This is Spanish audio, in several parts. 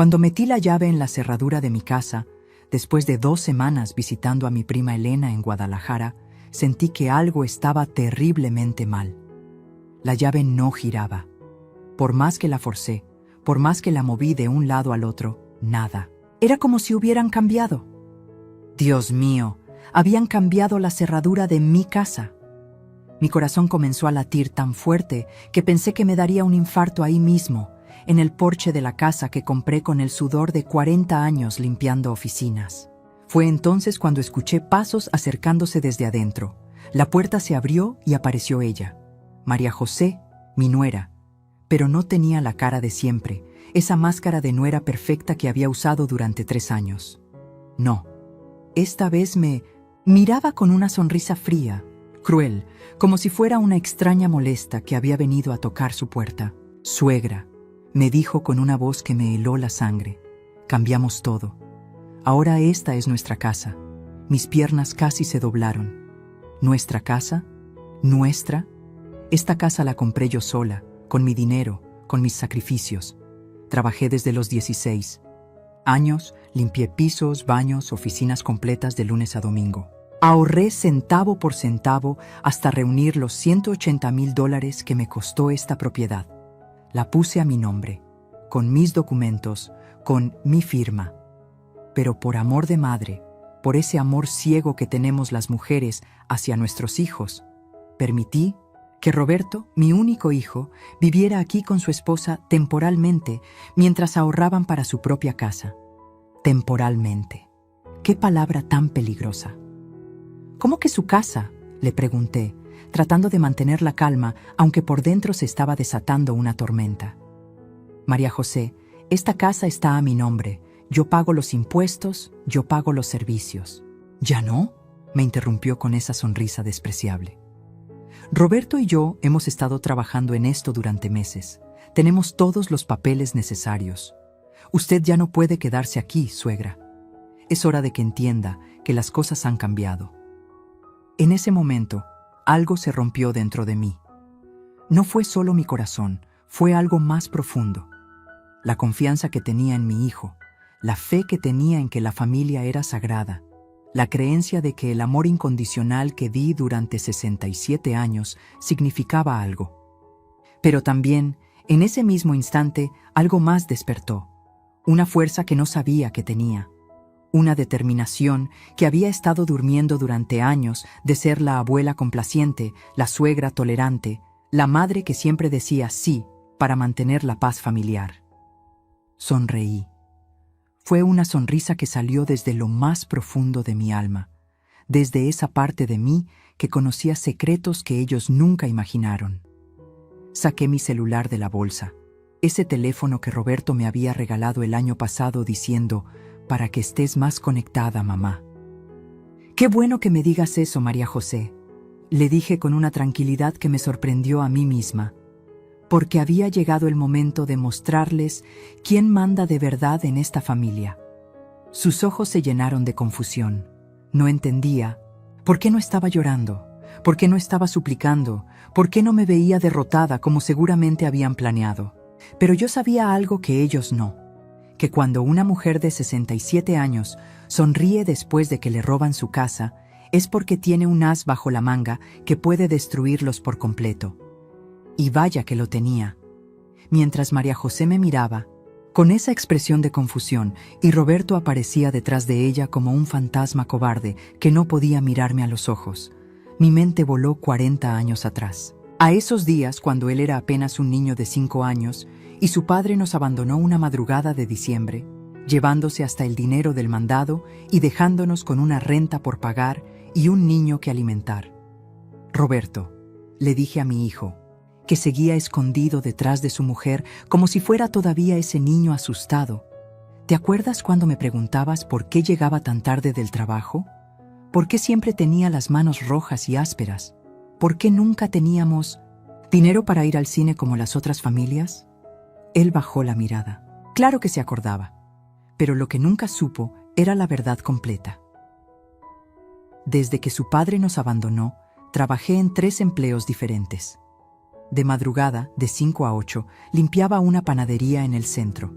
Cuando metí la llave en la cerradura de mi casa, después de 2 semanas visitando a mi prima Elena en Guadalajara, sentí que algo estaba terriblemente mal. La llave no giraba. Por más que la forcé, por más que la moví de un lado al otro, nada. Era como si hubieran cambiado. Dios mío, habían cambiado la cerradura de mi casa. Mi corazón comenzó a latir tan fuerte que pensé que me daría un infarto ahí mismo, en el porche de la casa que compré con el sudor de 40 años limpiando oficinas. Fue entonces cuando escuché pasos acercándose desde adentro. La puerta se abrió y apareció ella, María José, mi nuera, pero no tenía la cara de siempre, esa máscara de nuera perfecta que había usado durante 3 años. No, esta vez me miraba con una sonrisa fría, cruel, como si fuera una extraña molesta que había venido a tocar su puerta. «Suegra», me dijo con una voz que me heló la sangre. «Cambiamos todo. Ahora esta es nuestra casa». Mis piernas casi se doblaron. ¿Nuestra casa? ¿Nuestra? Esta casa la compré yo sola, con mi dinero, con mis sacrificios. Trabajé desde los 16 años, limpié pisos, baños, oficinas completas de lunes a domingo. Ahorré centavo por centavo hasta reunir los $180,000 que me costó esta propiedad. La puse a mi nombre, con mis documentos, con mi firma. Pero por amor de madre, por ese amor ciego que tenemos las mujeres hacia nuestros hijos, permití que Roberto, mi único hijo, viviera aquí con su esposa temporalmente, mientras ahorraban para su propia casa. Temporalmente. ¡Qué palabra tan peligrosa! ¿Cómo que su casa?, le pregunté, tratando de mantener la calma, aunque por dentro se estaba desatando una tormenta. María José, esta casa está a mi nombre. Yo pago los impuestos, yo pago los servicios. ¿Ya no?, me interrumpió con esa sonrisa despreciable. Roberto y yo hemos estado trabajando en esto durante meses. Tenemos todos los papeles necesarios. Usted ya no puede quedarse aquí, suegra. Es hora de que entienda que las cosas han cambiado. En ese momento, algo se rompió dentro de mí. No fue solo mi corazón, fue algo más profundo. La confianza que tenía en mi hijo, la fe que tenía en que la familia era sagrada, la creencia de que el amor incondicional que di durante 67 años significaba algo. Pero también, en ese mismo instante, algo más despertó, una fuerza que no sabía que tenía, una determinación que había estado durmiendo durante años de ser la abuela complaciente, la suegra tolerante, la madre que siempre decía sí para mantener la paz familiar. Sonreí. Fue una sonrisa que salió desde lo más profundo de mi alma, desde esa parte de mí que conocía secretos que ellos nunca imaginaron. Saqué mi celular de la bolsa, ese teléfono que Roberto me había regalado el año pasado diciendo, «Para que estés más conectada, mamá». «Qué bueno que me digas eso, María José», le dije con una tranquilidad que me sorprendió a mí misma, porque había llegado el momento de mostrarles quién manda de verdad en esta familia. Sus ojos se llenaron de confusión. No entendía. ¿Por qué no estaba llorando? ¿Por qué no estaba suplicando? ¿Por qué no me veía derrotada como seguramente habían planeado? Pero yo sabía algo que ellos no, que cuando una mujer de 67 años sonríe después de que le roban su casa, es porque tiene un as bajo la manga que puede destruirlos por completo. Y vaya que lo tenía. Mientras María José me miraba, con esa expresión de confusión, y Roberto aparecía detrás de ella como un fantasma cobarde que no podía mirarme a los ojos, mi mente voló 40 años atrás. A esos días cuando él era apenas un niño de 5 años y su padre nos abandonó una madrugada de diciembre, llevándose hasta el dinero del mandado y dejándonos con una renta por pagar y un niño que alimentar. «Roberto», le dije a mi hijo, que seguía escondido detrás de su mujer como si fuera todavía ese niño asustado, ¿te acuerdas cuando me preguntabas por qué llegaba tan tarde del trabajo? ¿Por qué siempre tenía las manos rojas y ásperas? ¿Por qué nunca teníamos dinero para ir al cine como las otras familias? Él bajó la mirada. Claro que se acordaba, pero lo que nunca supo era la verdad completa. Desde que su padre nos abandonó, trabajé en 3 empleos diferentes. De madrugada, de 5 a 8, limpiaba una panadería en el centro.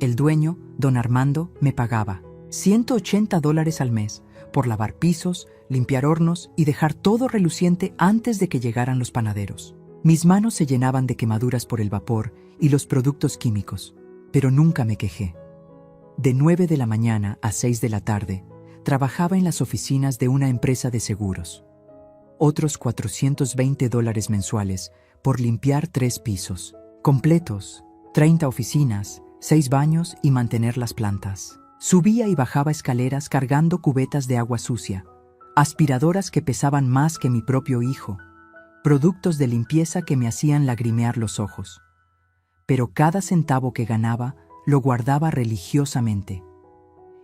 El dueño, don Armando, me pagaba $180 al mes por lavar pisos, limpiar hornos y dejar todo reluciente antes de que llegaran los panaderos. Mis manos se llenaban de quemaduras por el vapor y los productos químicos, pero nunca me quejé. De 9 de la mañana a 6 de la tarde, trabajaba en las oficinas de una empresa de seguros. Otros $420 mensuales por limpiar 3 pisos completos, 30 oficinas, 6 baños y mantener las plantas. Subía y bajaba escaleras cargando cubetas de agua sucia, aspiradoras que pesaban más que mi propio hijo, productos de limpieza que me hacían lagrimear los ojos. Pero cada centavo que ganaba lo guardaba religiosamente.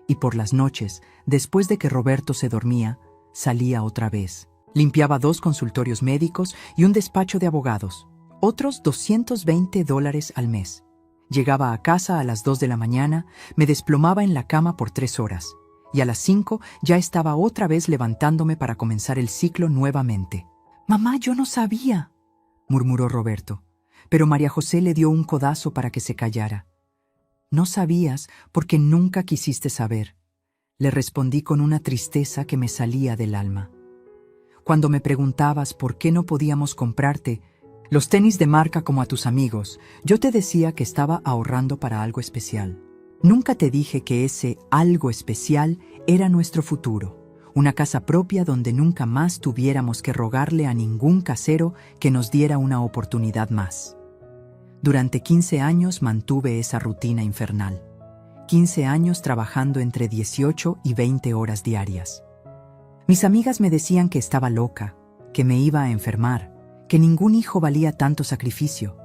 Y por las noches, después de que Roberto se dormía, salía otra vez. Limpiaba 2 consultorios médicos y un despacho de abogados, otros $220 al mes. Llegaba a casa a las 2 de la mañana, me desplomaba en la cama por 3 horas, y a las 5 ya estaba otra vez levantándome para comenzar el ciclo nuevamente. «Mamá, yo no sabía», murmuró Roberto, pero María José le dio un codazo para que se callara. «No sabías porque nunca quisiste saber», le respondí con una tristeza que me salía del alma. Cuando me preguntabas por qué no podíamos comprarte los tenis de marca como a tus amigos, yo te decía que estaba ahorrando para algo especial. Nunca te dije que ese algo especial era nuestro futuro, una casa propia donde nunca más tuviéramos que rogarle a ningún casero que nos diera una oportunidad más. Durante 15 años mantuve esa rutina infernal. 15 años trabajando entre 18 y 20 horas diarias. Mis amigas me decían que estaba loca, que me iba a enfermar, que ningún hijo valía tanto sacrificio.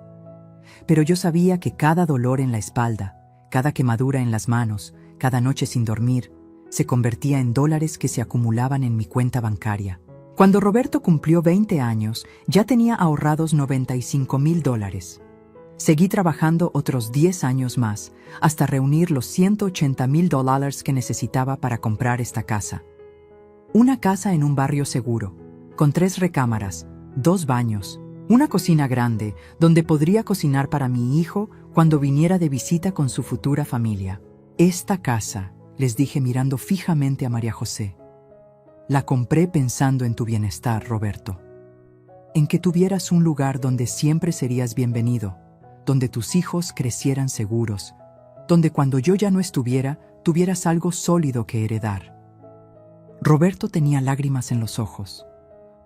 Pero yo sabía que cada dolor en la espalda, cada quemadura en las manos, cada noche sin dormir, se convertía en dólares que se acumulaban en mi cuenta bancaria. Cuando Roberto cumplió 20 años, ya tenía ahorrados $95,000. Seguí trabajando otros 10 años más, hasta reunir los $180,000 que necesitaba para comprar esta casa. Una casa en un barrio seguro, con 3 recámaras, 2 baños, una cocina grande donde podría cocinar para mi hijo cuando viniera de visita con su futura familia. Esta casa, les dije mirando fijamente a María José, la compré pensando en tu bienestar, Roberto. En que tuvieras un lugar donde siempre serías bienvenido, donde tus hijos crecieran seguros, donde cuando yo ya no estuviera, tuvieras algo sólido que heredar. Roberto tenía lágrimas en los ojos.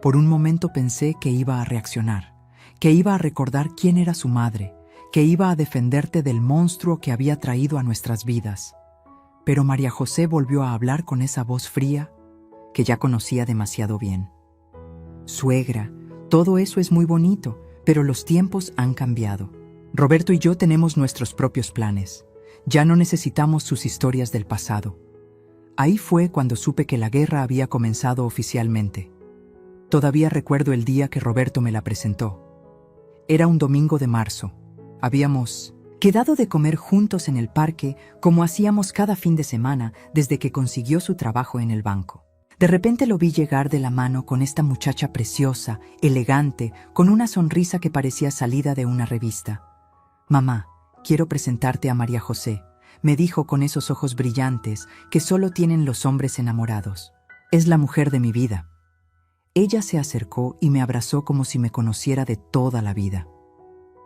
Por un momento pensé que iba a reaccionar, que iba a recordar quién era su madre, que iba a defenderte del monstruo que había traído a nuestras vidas. Pero María José volvió a hablar con esa voz fría que ya conocía demasiado bien. Suegra, todo eso es muy bonito, pero los tiempos han cambiado. Roberto y yo tenemos nuestros propios planes. Ya no necesitamos sus historias del pasado. Ahí fue cuando supe que la guerra había comenzado oficialmente. Todavía recuerdo el día que Roberto me la presentó. Era un domingo de marzo. Habíamos quedado de comer juntos en el parque como hacíamos cada fin de semana desde que consiguió su trabajo en el banco. De repente lo vi llegar de la mano con esta muchacha preciosa, elegante, con una sonrisa que parecía salida de una revista. «Mamá, quiero presentarte a María José», me dijo con esos ojos brillantes que solo tienen los hombres enamorados. «Es la mujer de mi vida». Ella se acercó y me abrazó como si me conociera de toda la vida.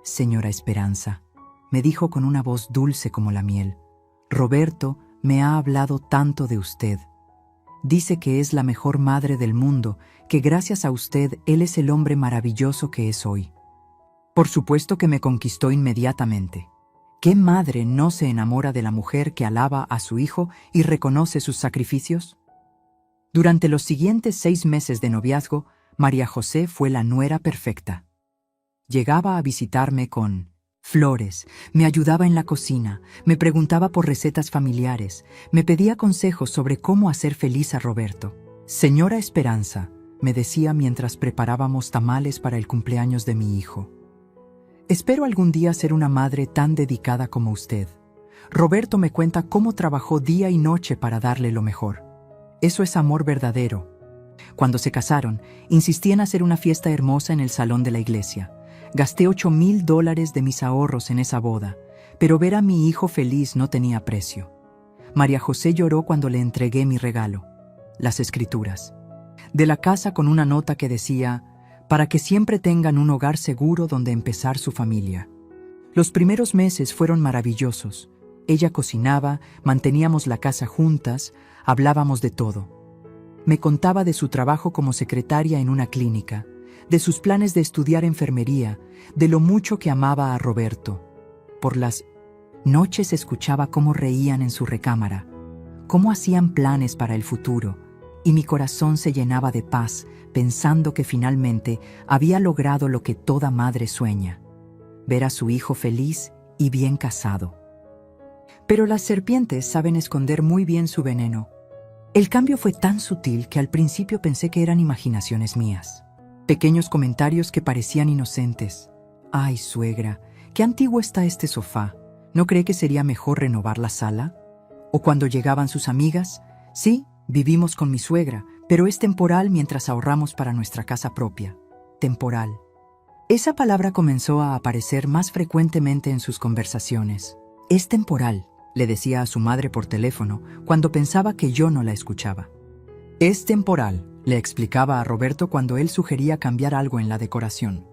«Señora Esperanza», me dijo con una voz dulce como la miel, «Roberto me ha hablado tanto de usted. Dice que es la mejor madre del mundo, que gracias a usted él es el hombre maravilloso que es hoy». Por supuesto que me conquistó inmediatamente. ¿Qué madre no se enamora de la mujer que alaba a su hijo y reconoce sus sacrificios? Durante los siguientes 6 meses de noviazgo, María José fue la nuera perfecta. Llegaba a visitarme con flores, me ayudaba en la cocina, me preguntaba por recetas familiares, me pedía consejos sobre cómo hacer feliz a Roberto. «Señora Esperanza», me decía mientras preparábamos tamales para el cumpleaños de mi hijo, «espero algún día ser una madre tan dedicada como usted. Roberto me cuenta cómo trabajó día y noche para darle lo mejor. Eso es amor verdadero». Cuando se casaron, insistí en hacer una fiesta hermosa en el salón de la iglesia. Gasté $8,000 de mis ahorros en esa boda, Pero ver a mi hijo feliz no tenía precio. María José lloró cuando le entregué mi regalo, las escrituras, de la casa con una nota que decía, para que siempre tengan un hogar seguro donde empezar su familia. Los primeros meses fueron maravillosos. Ella cocinaba, manteníamos la casa juntas, hablábamos de todo. Me contaba de su trabajo como secretaria en una clínica, de sus planes de estudiar enfermería, de lo mucho que amaba a Roberto. Por las noches escuchaba cómo reían en su recámara, cómo hacían planes para el futuro, y mi corazón se llenaba de paz pensando que finalmente había logrado lo que toda madre sueña: ver a su hijo feliz y bien casado. Pero las serpientes saben esconder muy bien su veneno. El cambio fue tan sutil que al principio pensé que eran imaginaciones mías. Pequeños comentarios que parecían inocentes. «Ay, suegra, qué antiguo está este sofá. ¿No cree que sería mejor renovar la sala?» O cuando llegaban sus amigas: «Sí, vivimos con mi suegra, pero es temporal mientras ahorramos para nuestra casa propia». Temporal. Esa palabra comenzó a aparecer más frecuentemente en sus conversaciones. «Es temporal», le decía a su madre por teléfono cuando pensaba que yo no la escuchaba. «Es temporal», le explicaba a Roberto cuando él sugería cambiar algo en la decoración.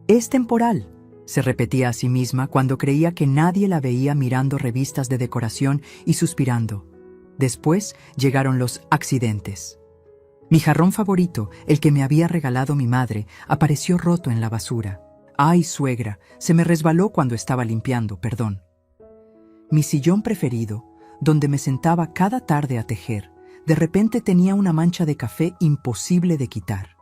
«Es temporal», se repetía a sí misma cuando creía que nadie la veía mirando revistas de decoración y suspirando. Después llegaron los accidentes. Mi jarrón favorito, el que me había regalado mi madre, apareció roto en la basura. «Ay, suegra, se me resbaló cuando estaba limpiando, perdón». Mi sillón preferido, donde me sentaba cada tarde a tejer, de repente tenía una mancha de café imposible de quitar.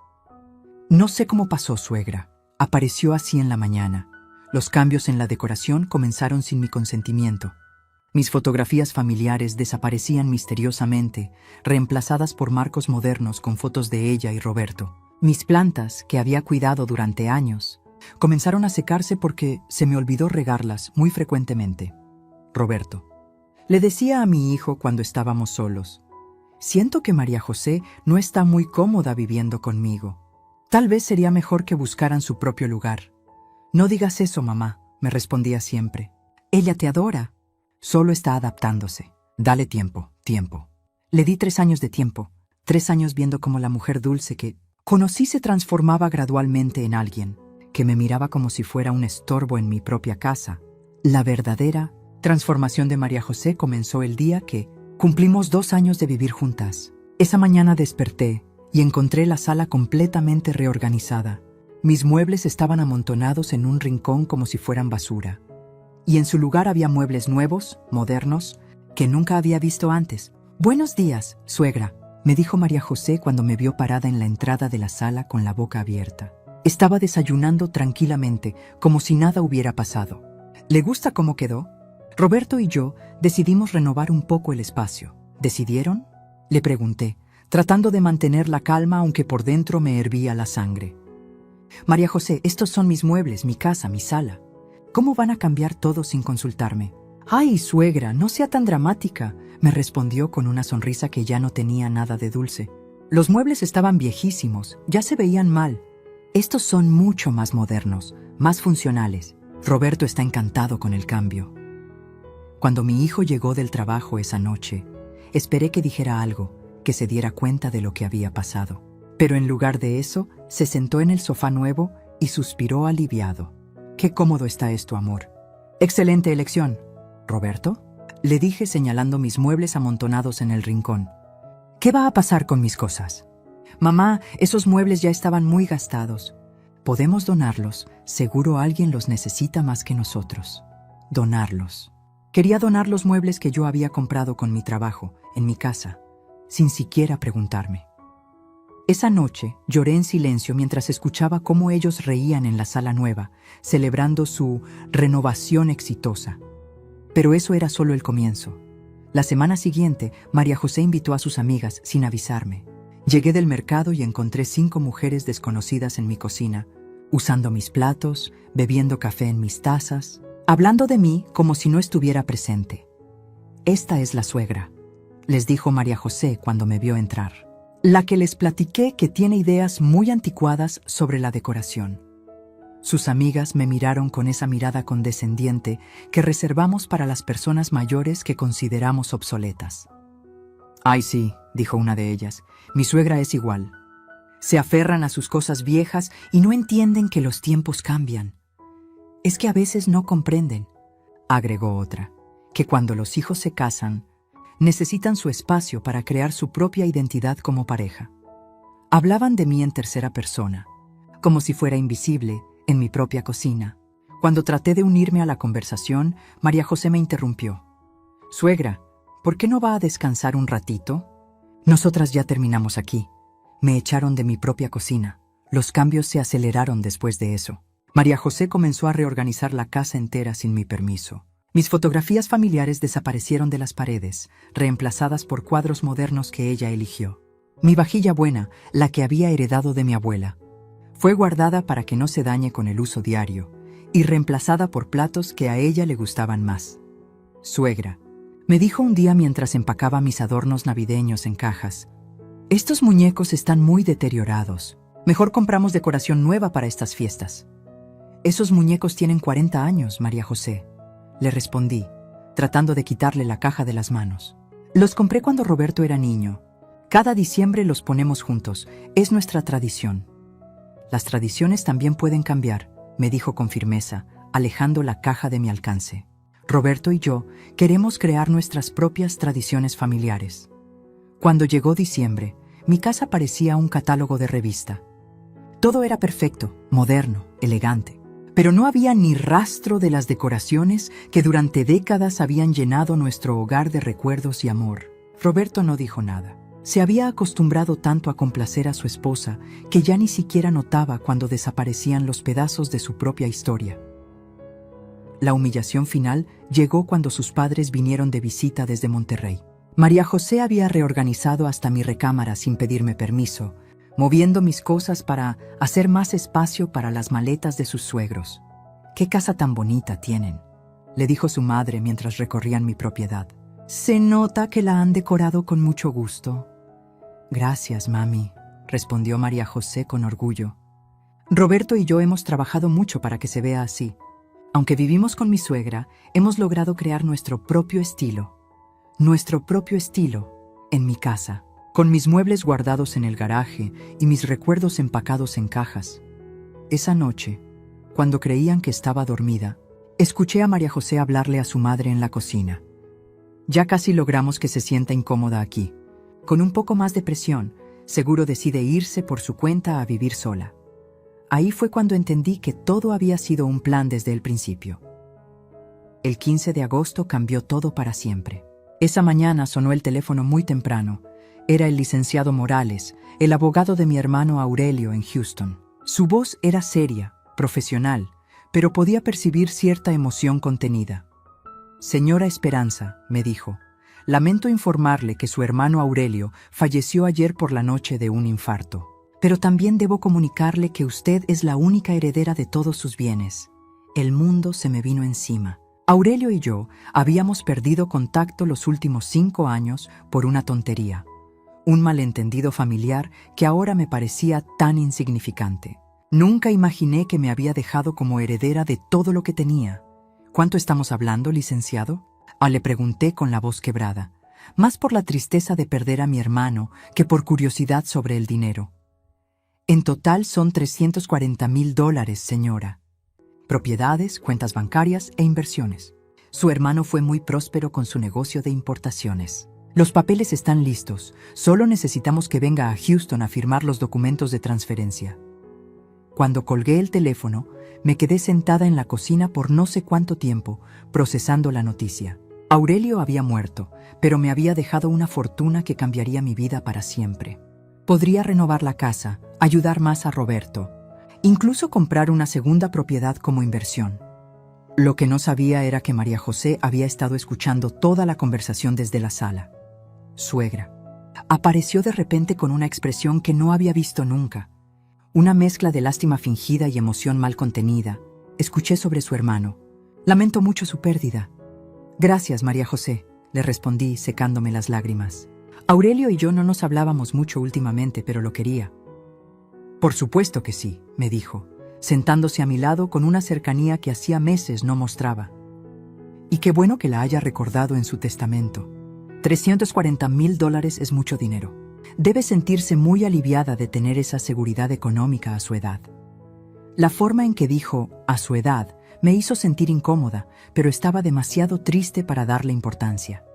No sé cómo pasó, suegra. Apareció así en la mañana. Los cambios en la decoración comenzaron sin mi consentimiento. Mis fotografías familiares desaparecían misteriosamente, reemplazadas por marcos modernos con fotos de ella y Roberto. Mis plantas, que había cuidado durante años, comenzaron a secarse porque se me olvidó regarlas muy frecuentemente. Roberto. Le decía a mi hijo cuando estábamos solos: «Siento que María José no está muy cómoda viviendo conmigo. Tal vez sería mejor que buscaran su propio lugar». «No digas eso, mamá», me respondía siempre. «Ella te adora. Solo está adaptándose. Dale tiempo, tiempo». Le di 3 años de tiempo, 3 años viendo cómo la mujer dulce que conocí se transformaba gradualmente en alguien que me miraba como si fuera un estorbo en mi propia casa. La verdadera transformación de María José comenzó el día que cumplimos 2 años de vivir juntas. Esa mañana desperté y encontré la sala completamente reorganizada. Mis muebles estaban amontonados en un rincón como si fueran basura. Y en su lugar había muebles nuevos, modernos, que nunca había visto antes. «Buenos días, suegra», me dijo María José cuando me vio parada en la entrada de la sala con la boca abierta. Estaba desayunando tranquilamente, como si nada hubiera pasado. «¿Le gusta cómo quedó?» Roberto y yo decidimos renovar un poco el espacio. ¿Decidieron?, le pregunté, tratando de mantener la calma aunque por dentro me hervía la sangre. «María José, estos son mis muebles, mi casa, mi sala. ¿Cómo van a cambiar todo sin consultarme?» «Ay, suegra, no sea tan dramática», me respondió con una sonrisa que ya no tenía nada de dulce. «Los muebles estaban viejísimos, ya se veían mal. Estos son mucho más modernos, más funcionales. Roberto está encantado con el cambio». Cuando mi hijo llegó del trabajo esa noche, esperé que dijera algo, que se diera cuenta de lo que había pasado. Pero en lugar de eso, se sentó en el sofá nuevo y suspiró aliviado. «Qué cómodo está esto, amor». «Excelente elección, Roberto», le dije señalando mis muebles amontonados en el rincón. «¿Qué va a pasar con mis cosas?» «Mamá, esos muebles ya estaban muy gastados. Podemos donarlos, seguro alguien los necesita más que nosotros». Donarlos. Quería donar los muebles que yo había comprado con mi trabajo, en mi casa, sin siquiera preguntarme. Esa noche lloré en silencio mientras escuchaba cómo ellos reían en la sala nueva, celebrando su renovación exitosa. Pero eso era solo el comienzo. La semana siguiente, María José invitó a sus amigas sin avisarme. Llegué del mercado y encontré 5 mujeres desconocidas en mi cocina, usando mis platos, bebiendo café en mis tazas, hablando de mí como si no estuviera presente. «Esta es la suegra», les dijo María José cuando me vio entrar. «La que les platiqué que tiene ideas muy anticuadas sobre la decoración». Sus amigas me miraron con esa mirada condescendiente que reservamos para las personas mayores que consideramos obsoletas. «Ay, sí», dijo una de ellas, «mi suegra es igual. Se aferran a sus cosas viejas y no entienden que los tiempos cambian. Es que a veces no comprenden», agregó otra, «que cuando los hijos se casan, necesitan su espacio para crear su propia identidad como pareja». Hablaban de mí en tercera persona, como si fuera invisible, en mi propia cocina. Cuando traté de unirme a la conversación, María José me interrumpió. «Suegra, ¿por qué no va a descansar un ratito? Nosotras ya terminamos aquí». Me echaron de mi propia cocina. Los cambios se aceleraron después de eso. María José comenzó a reorganizar la casa entera sin mi permiso. Mis fotografías familiares desaparecieron de las paredes, reemplazadas por cuadros modernos que ella eligió. Mi vajilla buena, la que había heredado de mi abuela, fue guardada para que no se dañe con el uso diario y reemplazada por platos que a ella le gustaban más. «Suegra», me dijo un día mientras empacaba mis adornos navideños en cajas, «estos muñecos están muy deteriorados. Mejor compramos decoración nueva para estas fiestas». «Esos muñecos tienen 40 años, María José», le respondí, tratando de quitarle la caja de las manos. «Los compré cuando Roberto era niño. Cada diciembre los ponemos juntos. Es nuestra tradición». «Las tradiciones también pueden cambiar», me dijo con firmeza, alejando la caja de mi alcance. «Roberto y yo queremos crear nuestras propias tradiciones familiares». Cuando llegó diciembre, mi casa parecía un catálogo de revista. Todo era perfecto, moderno, elegante, pero no había ni rastro de las decoraciones que durante décadas habían llenado nuestro hogar de recuerdos y amor. Roberto no dijo nada. Se había acostumbrado tanto a complacer a su esposa que ya ni siquiera notaba cuando desaparecían los pedazos de su propia historia. La humillación final llegó cuando sus padres vinieron de visita desde Monterrey. María José había reorganizado hasta mi recámara sin pedirme permiso, moviendo mis cosas para hacer más espacio para las maletas de sus suegros. «¿Qué casa tan bonita tienen?», le dijo su madre mientras recorrían mi propiedad. «Se nota que la han decorado con mucho gusto». «Gracias, mami», respondió María José con orgullo. «Roberto y yo hemos trabajado mucho para que se vea así. Aunque vivimos con mi suegra, hemos logrado crear nuestro propio estilo en mi casa, con mis muebles guardados en el garaje y mis recuerdos empacados en cajas». Esa noche, cuando creían que estaba dormida, escuché a María José hablarle a su madre en la cocina. «Ya casi logramos que se sienta incómoda aquí. Con un poco más de presión, seguro decide irse por su cuenta a vivir sola». Ahí fue cuando entendí que todo había sido un plan desde el principio. El 15 de agosto cambió todo para siempre. Esa mañana sonó el teléfono muy temprano. Era el licenciado Morales, el abogado de mi hermano Aurelio en Houston. Su voz era seria, profesional, pero podía percibir cierta emoción contenida. «Señora Esperanza», me dijo, «lamento informarle que su hermano Aurelio falleció ayer por la noche de un infarto. Pero también debo comunicarle que usted es la única heredera de todos sus bienes. El mundo se me vino encima. Aurelio y yo habíamos perdido contacto los últimos 5 años por una tontería. Un malentendido familiar que ahora me parecía tan insignificante. Nunca imaginé que me había dejado como heredera de todo lo que tenía». «¿Cuánto estamos hablando, licenciado?», le pregunté con la voz quebrada, más por la tristeza de perder a mi hermano que por curiosidad sobre el dinero. «En total son $340,000, señora. Propiedades, cuentas bancarias e inversiones. Su hermano fue muy próspero con su negocio de importaciones. Los papeles están listos, solo necesitamos que venga a Houston a firmar los documentos de transferencia». Cuando colgué el teléfono, me quedé sentada en la cocina por no sé cuánto tiempo, procesando la noticia. Aurelio había muerto, pero me había dejado una fortuna que cambiaría mi vida para siempre. Podría renovar la casa, ayudar más a Roberto, incluso comprar una segunda propiedad como inversión. Lo que no sabía era que María José había estado escuchando toda la conversación desde la sala. «Suegra». Apareció de repente con una expresión que no había visto nunca. Una mezcla de lástima fingida y emoción mal contenida. Escuché sobre su hermano. «Lamento mucho su pérdida». «Gracias, María José», le respondí, secándome las lágrimas. «Aurelio y yo no nos hablábamos mucho últimamente, pero lo quería». «Por supuesto que sí», me dijo. sentándose a mi lado con una cercanía que hacía meses no mostraba. Y qué bueno que la haya recordado en su testamento. $340,000 es mucho dinero. Debe sentirse muy aliviada de tener esa seguridad económica a su edad. La forma en que dijo «a su edad» me hizo sentir incómoda, pero estaba demasiado triste para darle importancia.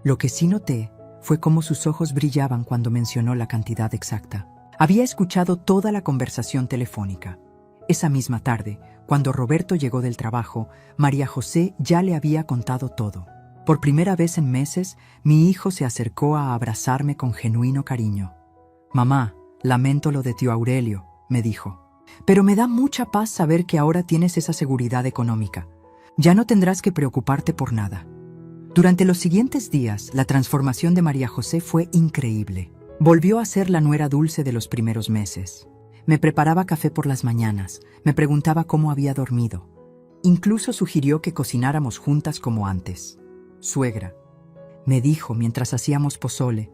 Lo que sí noté fue cómo sus ojos brillaban cuando mencionó la cantidad exacta. Había escuchado toda la conversación telefónica. Esa misma tarde, cuando Roberto llegó del trabajo, María José ya le había contado todo. Por primera vez en meses, mi hijo se acercó a abrazarme con genuino cariño. «Mamá, lamento lo de tío Aurelio», me dijo. «Pero me da mucha paz saber que ahora tienes esa seguridad económica. Ya no tendrás que preocuparte por nada». Durante los siguientes días, la transformación de María José fue increíble. Volvió a ser la nuera dulce de los primeros meses. Me preparaba café por las mañanas, me preguntaba cómo había dormido. Incluso sugirió que cocináramos juntas como antes. «Suegra», me dijo mientras hacíamos pozole,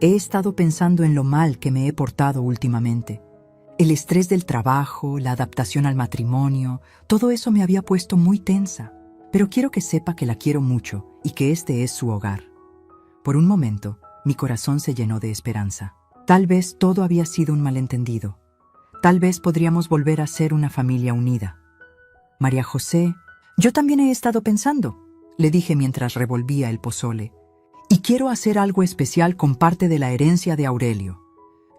«he estado pensando en lo mal que me he portado últimamente. El estrés del trabajo, la adaptación al matrimonio, todo eso me había puesto muy tensa. Pero quiero que sepa que la quiero mucho y que este es su hogar». Por un momento, mi corazón se llenó de esperanza. Tal vez todo había sido un malentendido. Tal vez podríamos volver a ser una familia unida. «María José, yo también he estado pensando», le dije mientras revolvía el pozole. «Y quiero hacer algo especial con parte de la herencia de Aurelio.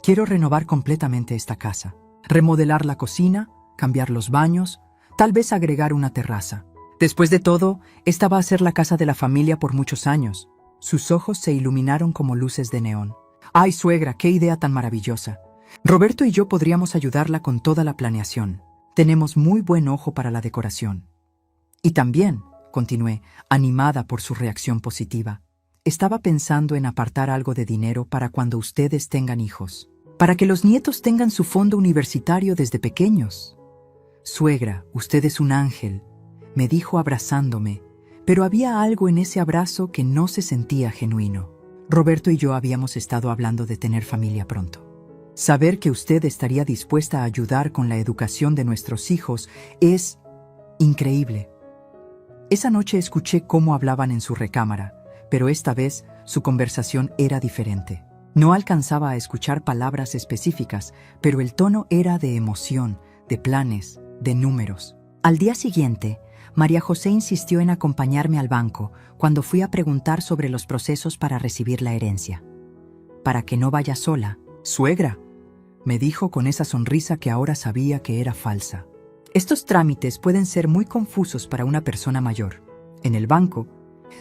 Quiero renovar completamente esta casa. Remodelar la cocina, cambiar los baños, tal vez agregar una terraza. Después de todo, esta va a ser la casa de la familia por muchos años». Sus ojos se iluminaron como luces de neón. «Ay, suegra, qué idea tan maravillosa. Roberto y yo podríamos ayudarla con toda la planeación. Tenemos muy buen ojo para la decoración». «Y también», continué, animada por su reacción positiva, «estaba pensando en apartar algo de dinero para cuando ustedes tengan hijos, para que los nietos tengan su fondo universitario desde pequeños». «Suegra, usted es un ángel», me dijo abrazándome, pero había algo en ese abrazo que no se sentía genuino. Roberto y yo habíamos estado hablando de tener familia pronto. Saber que usted estaría dispuesta a ayudar con la educación de nuestros hijos es increíble. Esa noche escuché cómo hablaban en su recámara, pero esta vez su conversación era diferente. No alcanzaba a escuchar palabras específicas, pero el tono era de emoción, de planes, de números. Al día siguiente, María José insistió en acompañarme al banco cuando fui a preguntar sobre los procesos para recibir la herencia. «Para que no vaya sola, suegra», me dijo con esa sonrisa que ahora sabía que era falsa. «Estos trámites pueden ser muy confusos para una persona mayor». En el banco,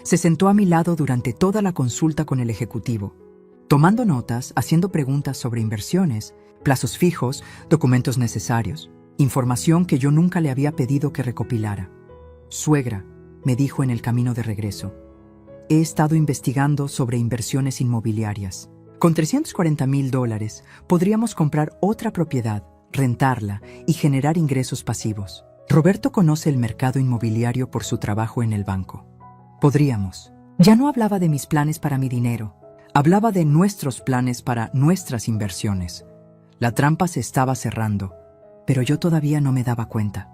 se sentó a mi lado durante toda la consulta con el ejecutivo, tomando notas, haciendo preguntas sobre inversiones, plazos fijos, documentos necesarios, información que yo nunca le había pedido que recopilara. «Suegra», me dijo en el camino de regreso, «he estado investigando sobre inversiones inmobiliarias. Con $340,000 podríamos comprar otra propiedad, rentarla y generar ingresos pasivos. Roberto conoce el mercado inmobiliario por su trabajo en el banco. Podríamos». Ya no hablaba de mis planes para mi dinero, hablaba de nuestros planes para nuestras inversiones. La trampa se estaba cerrando, pero yo todavía no me daba cuenta.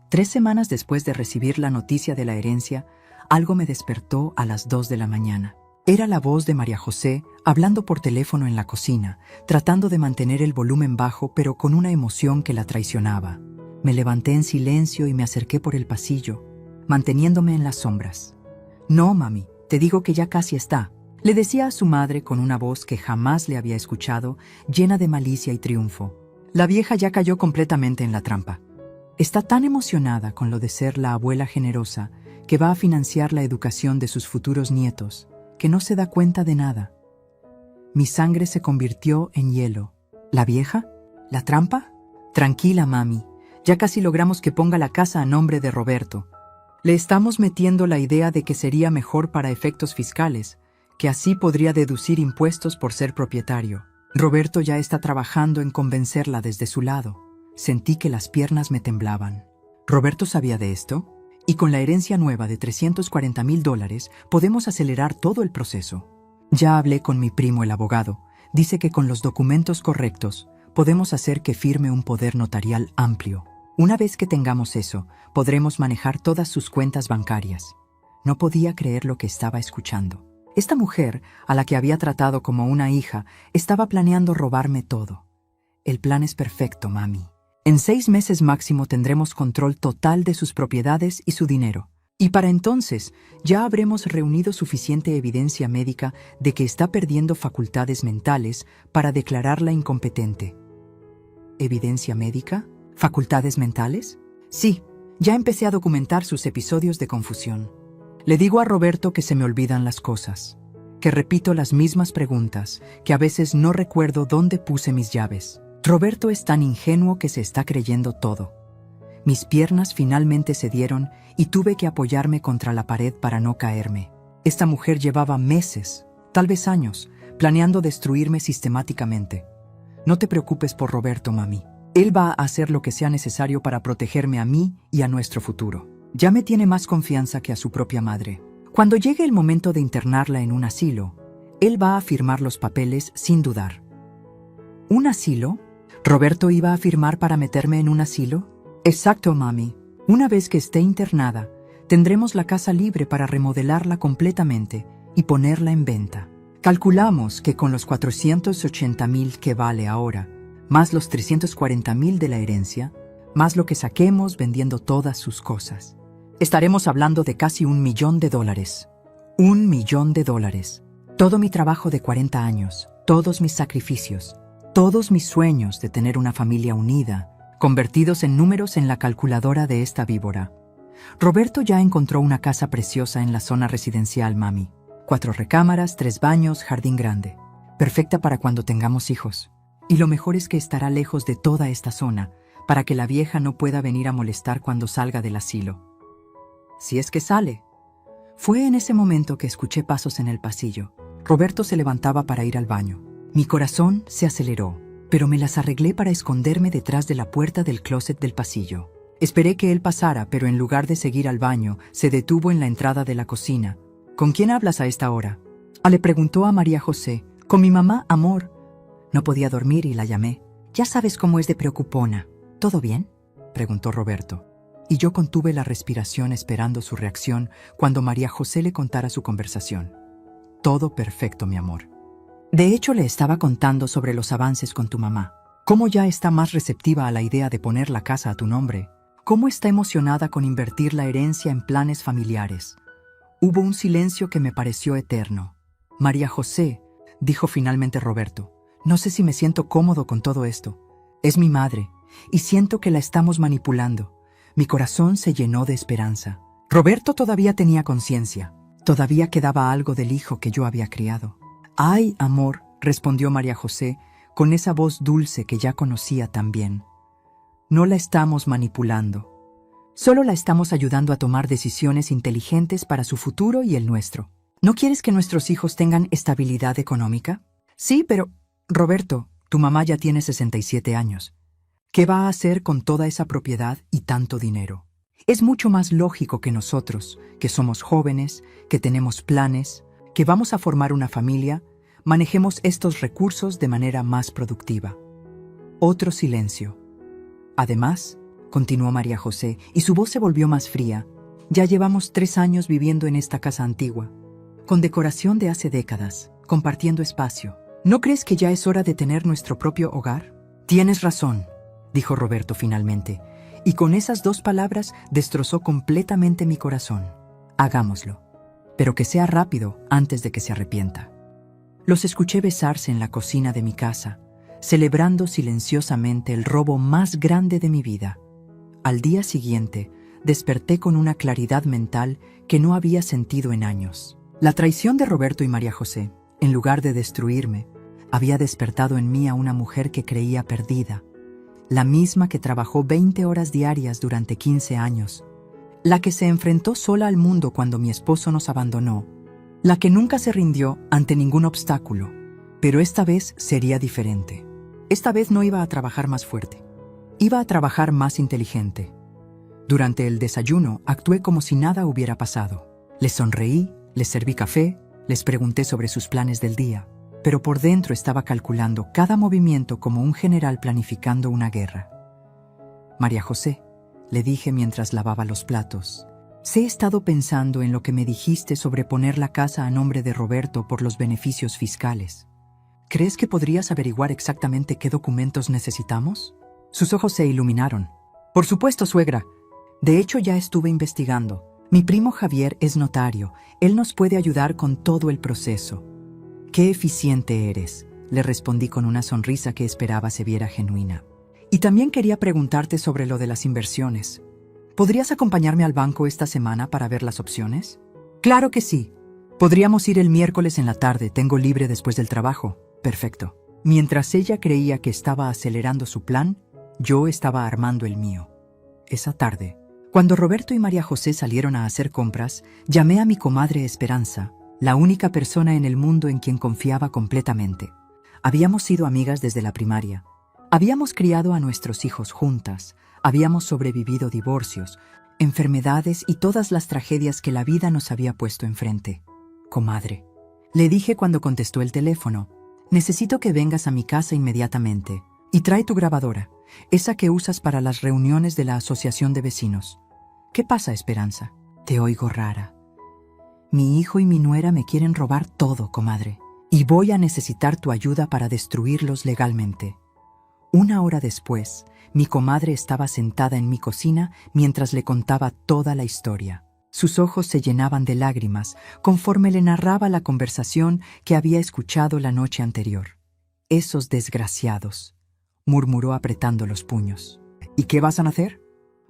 3 semanas después de recibir la noticia de la herencia, algo me despertó a las 2 de la mañana. Era la voz de María José hablando por teléfono en la cocina, tratando de mantener el volumen bajo pero con una emoción que la traicionaba. Me levanté en silencio y me acerqué por el pasillo, manteniéndome en las sombras. «No, mami, te digo que ya casi está», le decía a su madre con una voz que jamás le había escuchado, llena de malicia y triunfo. La vieja ya cayó completamente en la trampa. Está tan emocionada con lo de ser la abuela generosa que va a financiar la educación de sus futuros nietos, que no se da cuenta de nada. Mi sangre se convirtió en hielo. ¿La vieja? ¿La trampa? Tranquila, mami. Ya casi logramos que ponga la casa a nombre de Roberto. Le estamos metiendo la idea de que sería mejor para efectos fiscales, que así podría deducir impuestos por ser propietario. Roberto ya está trabajando en convencerla desde su lado. Sentí que las piernas me temblaban. ¿Roberto sabía de esto? Y con la herencia nueva de $340,000 podemos acelerar todo el proceso. Ya hablé con mi primo el abogado. Dice que con los documentos correctos podemos hacer que firme un poder notarial amplio. Una vez que tengamos eso, podremos manejar todas sus cuentas bancarias. No podía creer lo que estaba escuchando. Esta mujer, a la que había tratado como una hija, estaba planeando robarme todo. El plan es perfecto, mami. En 6 meses máximo tendremos control total de sus propiedades y su dinero. Y para entonces ya habremos reunido suficiente evidencia médica de que está perdiendo facultades mentales para declararla incompetente. ¿Evidencia médica? ¿Facultades mentales? Sí, ya empecé a documentar sus episodios de confusión. Le digo a Roberto que se me olvidan las cosas, que repito las mismas preguntas, que a veces no recuerdo dónde puse mis llaves. Roberto es tan ingenuo que se está creyendo todo. Mis piernas finalmente cedieron y tuve que apoyarme contra la pared para no caerme. Esta mujer llevaba meses, tal vez años, planeando destruirme sistemáticamente. No te preocupes por Roberto, mami. Él va a hacer lo que sea necesario para protegerme a mí y a nuestro futuro. Ya me tiene más confianza que a su propia madre. Cuando llegue el momento de internarla en un asilo, él va a firmar los papeles sin dudar. ¿Un asilo? ¿Roberto iba a firmar para meterme en un asilo? Exacto, mami. Una vez que esté internada, tendremos la casa libre para remodelarla completamente y ponerla en venta. Calculamos que con los 480,000 que vale ahora, más los 340,000 de la herencia, más lo que saquemos vendiendo todas sus cosas, estaremos hablando de casi $1 millón. $1 millón. Todo mi trabajo de 40 años, todos mis sacrificios, todos mis sueños de tener una familia unida, convertidos en números en la calculadora de esta víbora. Roberto ya encontró una casa preciosa en la zona residencial, mami. 4 recámaras, 3 baños, jardín grande. Perfecta para cuando tengamos hijos. Y lo mejor es que estará lejos de toda esta zona, para que la vieja no pueda venir a molestar cuando salga del asilo. Si es que sale. Fue en ese momento que escuché pasos en el pasillo. Roberto se levantaba para ir al baño. Mi corazón se aceleró, pero me las arreglé para esconderme detrás de la puerta del closet del pasillo. Esperé que él pasara, pero en lugar de seguir al baño, se detuvo en la entrada de la cocina. ¿Con quién hablas a esta hora? Le preguntó a María José. Con mi mamá, amor. No podía dormir y la llamé. Ya sabes cómo es de preocupona. ¿Todo bien?, preguntó Roberto. Y yo contuve la respiración esperando su reacción cuando María José le contara su conversación. Todo perfecto, mi amor. De hecho, le estaba contando sobre los avances con tu mamá. Cómo ya está más receptiva a la idea de poner la casa a tu nombre. Cómo está emocionada con invertir la herencia en planes familiares. Hubo un silencio que me pareció eterno. María José, dijo finalmente Roberto, no sé si me siento cómodo con todo esto. Es mi madre, y siento que la estamos manipulando. Mi corazón se llenó de esperanza. Roberto todavía tenía conciencia. Todavía quedaba algo del hijo que yo había criado. «Ay, amor», respondió María José, con esa voz dulce que ya conocía tan bien. «No la estamos manipulando. Solo la estamos ayudando a tomar decisiones inteligentes para su futuro y el nuestro. ¿No quieres que nuestros hijos tengan estabilidad económica?» «Sí, pero, Roberto, tu mamá ya tiene 67 años. ¿Qué va a hacer con toda esa propiedad y tanto dinero? Es mucho más lógico que nosotros, que somos jóvenes, que tenemos planes, que vamos a formar una familia, manejemos estos recursos de manera más productiva». Otro silencio. «Además», continuó María José, y su voz se volvió más fría, «ya llevamos 3 años viviendo en esta casa antigua, con decoración de hace décadas, compartiendo espacio. ¿No crees que ya es hora de tener nuestro propio hogar?» «Tienes razón», dijo Roberto finalmente, y con esas 2 palabras destrozó completamente mi corazón. «Hagámoslo, pero que sea rápido antes de que se arrepienta». Los escuché besarse en la cocina de mi casa, celebrando silenciosamente el robo más grande de mi vida. Al día siguiente, desperté con una claridad mental que no había sentido en años. La traición de Roberto y María José, en lugar de destruirme, había despertado en mí a una mujer que creía perdida, la misma que trabajó 20 horas diarias durante 15 años, la que se enfrentó sola al mundo cuando mi esposo nos abandonó, la que nunca se rindió ante ningún obstáculo, pero esta vez sería diferente. Esta vez no iba a trabajar más fuerte, iba a trabajar más inteligente. Durante el desayuno actué como si nada hubiera pasado. Les sonreí, les serví café, les pregunté sobre sus planes del día. pero por dentro estaba calculando cada movimiento como un general planificando una guerra. María José, le dije mientras lavaba los platos, he estado pensando en lo que me dijiste sobre poner la casa a nombre de Roberto por los beneficios fiscales. ¿Crees que podrías averiguar exactamente qué documentos necesitamos? Sus ojos se iluminaron. Por supuesto, suegra. De hecho, ya estuve investigando. Mi primo Javier es notario. Él nos puede ayudar con todo el proceso. Qué eficiente eres, le respondí con una sonrisa que esperaba se viera genuina. Y también quería preguntarte sobre lo de las inversiones. ¿Podrías acompañarme al banco esta semana para ver las opciones? Claro que sí. Podríamos ir el miércoles en la tarde, tengo libre después del trabajo. Perfecto. Mientras ella creía que estaba acelerando su plan, yo estaba armando el mío. Esa tarde, cuando Roberto y María José salieron a hacer compras, llamé a mi comadre Esperanza, la única persona en el mundo en quien confiaba completamente. Habíamos sido amigas desde la primaria. Habíamos criado a nuestros hijos juntas. Habíamos sobrevivido divorcios, enfermedades y todas las tragedias que la vida nos había puesto enfrente. Comadre, le dije cuando contestó el teléfono, necesito que vengas a mi casa inmediatamente y trae tu grabadora, esa que usas para las reuniones de la asociación de vecinos. ¿Qué pasa, Esperanza? Te oigo rara. Mi hijo y mi nuera me quieren robar todo, comadre, y voy a necesitar tu ayuda para destruirlos legalmente. Una hora después, mi comadre estaba sentada en mi cocina mientras le contaba toda la historia. Sus ojos se llenaban de lágrimas conforme le narraba la conversación que había escuchado la noche anterior. Esos desgraciados, murmuró apretando los puños. ¿Y qué vas a hacer?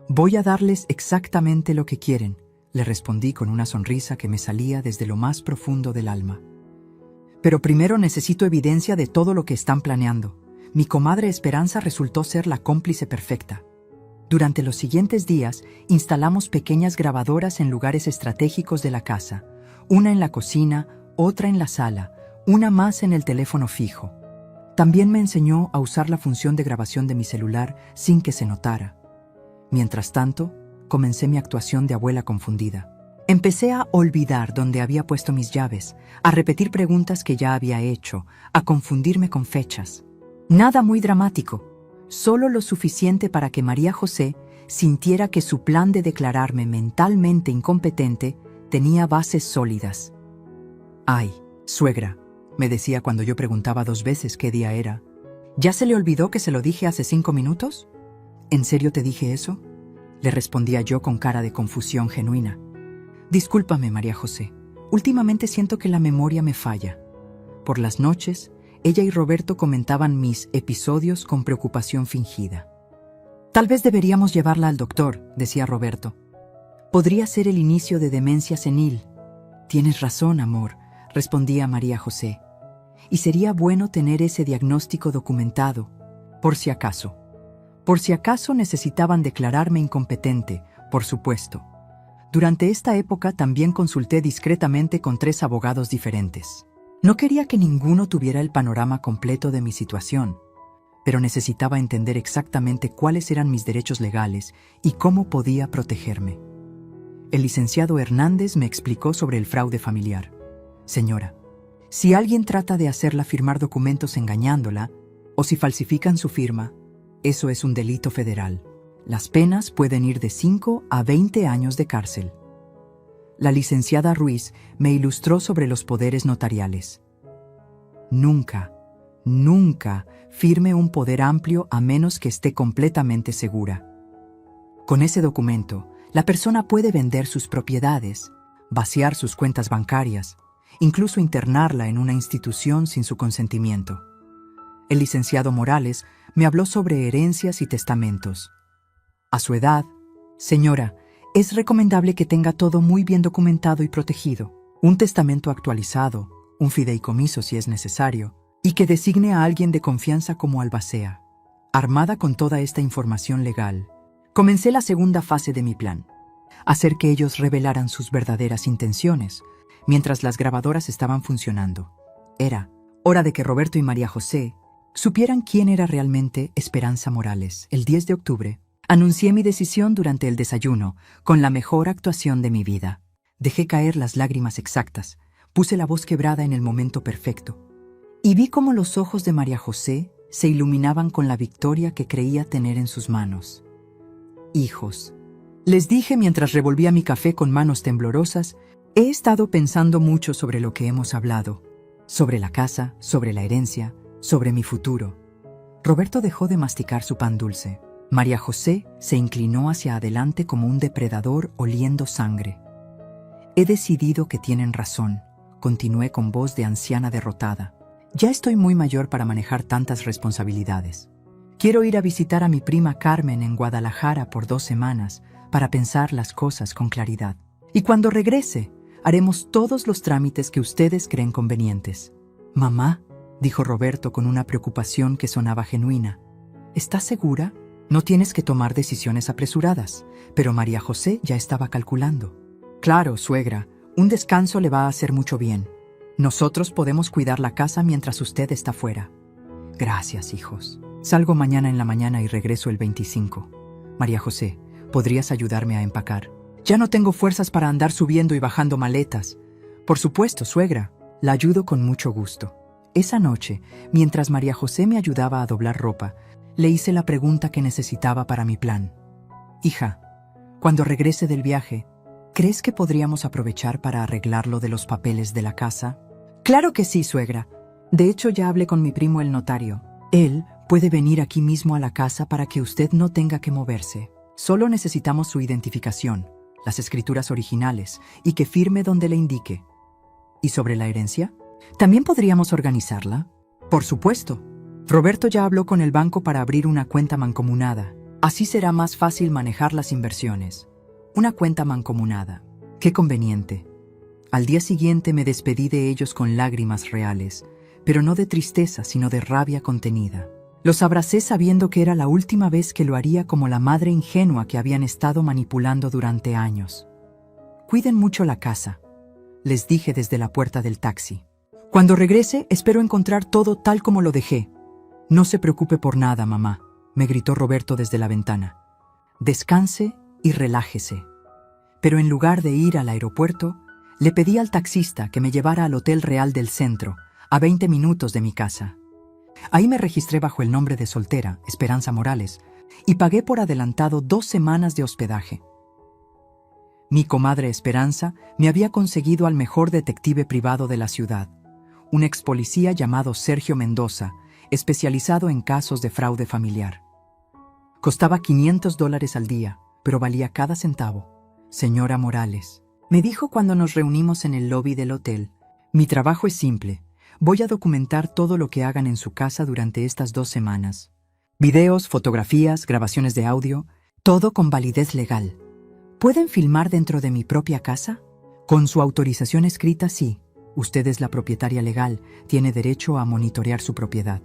Voy a darles exactamente lo que quieren, le respondí con una sonrisa que me salía desde lo más profundo del alma. Pero primero necesito evidencia de todo lo que están planeando. Mi comadre Esperanza resultó ser la cómplice perfecta. Durante los siguientes días, instalamos pequeñas grabadoras en lugares estratégicos de la casa, una en la cocina, otra en la sala, una más en el teléfono fijo. También me enseñó a usar la función de grabación de mi celular sin que se notara. Mientras tanto, comencé mi actuación de abuela confundida. Empecé a olvidar dónde había puesto mis llaves, a repetir preguntas que ya había hecho, a confundirme con fechas. Nada muy dramático, solo lo suficiente para que María José sintiera que su plan de declararme mentalmente incompetente tenía bases sólidas. «Ay, suegra», me decía cuando yo preguntaba 2 veces qué día era. ¿Ya se le olvidó que se lo dije hace 5 minutos? ¿En serio te dije eso? Le respondía yo con cara de confusión genuina. Discúlpame, María José. Últimamente siento que la memoria me falla. Por las noches, ella y Roberto comentaban mis episodios con preocupación fingida. Tal vez deberíamos llevarla al doctor, decía Roberto. Podría ser el inicio de demencia senil. Tienes razón, amor, respondía María José. Y sería bueno tener ese diagnóstico documentado, por si acaso. Por si acaso necesitaban declararme incompetente, por supuesto. Durante esta época también consulté discretamente con 3 abogados diferentes. No quería que ninguno tuviera el panorama completo de mi situación, pero necesitaba entender exactamente cuáles eran mis derechos legales y cómo podía protegerme. El licenciado Hernández me explicó sobre el fraude familiar. Señora, si alguien trata de hacerla firmar documentos engañándola, o si falsifican su firma, eso es un delito federal. Las penas pueden ir de 5 a 20 años de cárcel. La licenciada Ruiz me ilustró sobre los poderes notariales. Nunca, nunca firme un poder amplio a menos que esté completamente segura. Con ese documento, la persona puede vender sus propiedades, vaciar sus cuentas bancarias, incluso internarla en una institución sin su consentimiento. El licenciado Morales me habló sobre herencias y testamentos. A su edad, señora, es recomendable que tenga todo muy bien documentado y protegido, un testamento actualizado, un fideicomiso si es necesario, y que designe a alguien de confianza como albacea. Armada con toda esta información legal, comencé la segunda fase de mi plan, hacer que ellos revelaran sus verdaderas intenciones, mientras las grabadoras estaban funcionando. Era hora de que Roberto y María José supieran quién era realmente Esperanza Morales. El 10 de octubre, anuncié mi decisión durante el desayuno, con la mejor actuación de mi vida. Dejé caer las lágrimas exactas, puse la voz quebrada en el momento perfecto. y vi cómo los ojos de María José se iluminaban con la victoria que creía tener en sus manos. Hijos, les dije mientras revolvía mi café con manos temblorosas, he estado pensando mucho sobre lo que hemos hablado, sobre la casa, sobre la herencia, sobre mi futuro. Roberto dejó de masticar su pan dulce. María José se inclinó hacia adelante como un depredador oliendo sangre. He decidido que tienen razón, continué con voz de anciana derrotada. Ya estoy muy mayor para manejar tantas responsabilidades. Quiero ir a visitar a mi prima Carmen en Guadalajara por 2 semanas para pensar las cosas con claridad. Y cuando regrese, haremos todos los trámites que ustedes creen convenientes. Mamá, dijo Roberto con una preocupación que sonaba genuina. ¿Estás segura? No tienes que tomar decisiones apresuradas, pero María José ya estaba calculando. Claro, suegra, un descanso le va a hacer mucho bien. Nosotros podemos cuidar la casa mientras usted está fuera. Gracias, hijos. Salgo mañana en la mañana y regreso el 25. María José, ¿podrías ayudarme a empacar? Ya no tengo fuerzas para andar subiendo y bajando maletas. Por supuesto, suegra. La ayudo con mucho gusto. Esa noche, mientras María José me ayudaba a doblar ropa, le hice la pregunta que necesitaba para mi plan. Hija, cuando regrese del viaje, ¿crees que podríamos aprovechar para arreglar lo de los papeles de la casa? Claro que sí, suegra. De hecho, ya hablé con mi primo el notario. Él puede venir aquí mismo a la casa para que usted no tenga que moverse. Solo necesitamos su identificación, las escrituras originales, y que firme donde le indique. ¿Y sobre la herencia? ¿También podríamos organizarla? Por supuesto. Roberto ya habló con el banco para abrir una cuenta mancomunada. Así será más fácil manejar las inversiones. Una cuenta mancomunada. Qué conveniente. Al día siguiente me despedí de ellos con lágrimas reales, pero no de tristeza, sino de rabia contenida. Los abracé sabiendo que era la última vez que lo haría como la madre ingenua que habían estado manipulando durante años. Cuiden mucho la casa, les dije desde la puerta del taxi. Cuando regrese, espero encontrar todo tal como lo dejé. No se preocupe por nada, mamá, me gritó Roberto desde la ventana. Descanse y relájese. Pero en lugar de ir al aeropuerto, le pedí al taxista que me llevara al Hotel Real del Centro, a 20 minutos de mi casa. Ahí me registré bajo el nombre de soltera, Esperanza Morales, y pagué por adelantado 2 semanas de hospedaje. Mi comadre Esperanza me había conseguido al mejor detective privado de la ciudad, un ex policía llamado Sergio Mendoza, especializado en casos de fraude familiar. Costaba $500 al día, pero valía cada centavo. Señora Morales, me dijo cuando nos reunimos en el lobby del hotel, mi trabajo es simple. Voy a documentar todo lo que hagan en su casa durante estas 2 semanas. Videos, fotografías, grabaciones de audio, todo con validez legal. ¿Pueden filmar dentro de mi propia casa? Con su autorización escrita, sí. Usted es la propietaria legal, tiene derecho a monitorear su propiedad.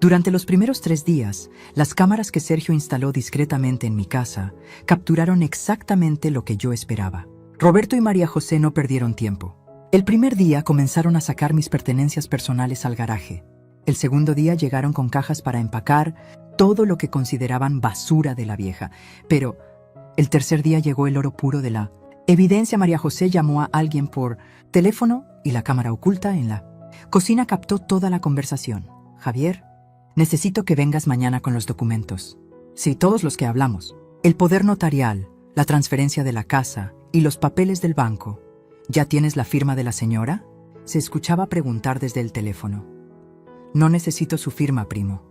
Durante los primeros 3 días, las cámaras que Sergio instaló discretamente en mi casa capturaron exactamente lo que yo esperaba. Roberto y María José no perdieron tiempo. El primer día comenzaron a sacar mis pertenencias personales al garaje. El segundo día llegaron con cajas para empacar todo lo que consideraban basura de la vieja. Pero el tercer día llegó el oro puro de la evidencia. María José llamó a alguien por teléfono y la cámara oculta en la cocina captó toda la conversación. Javier, necesito que vengas mañana con los documentos. Sí, todos los que hablamos. El poder notarial, la transferencia de la casa y los papeles del banco. ¿Ya tienes la firma de la señora? Se escuchaba preguntar desde el teléfono. No necesito su firma, primo.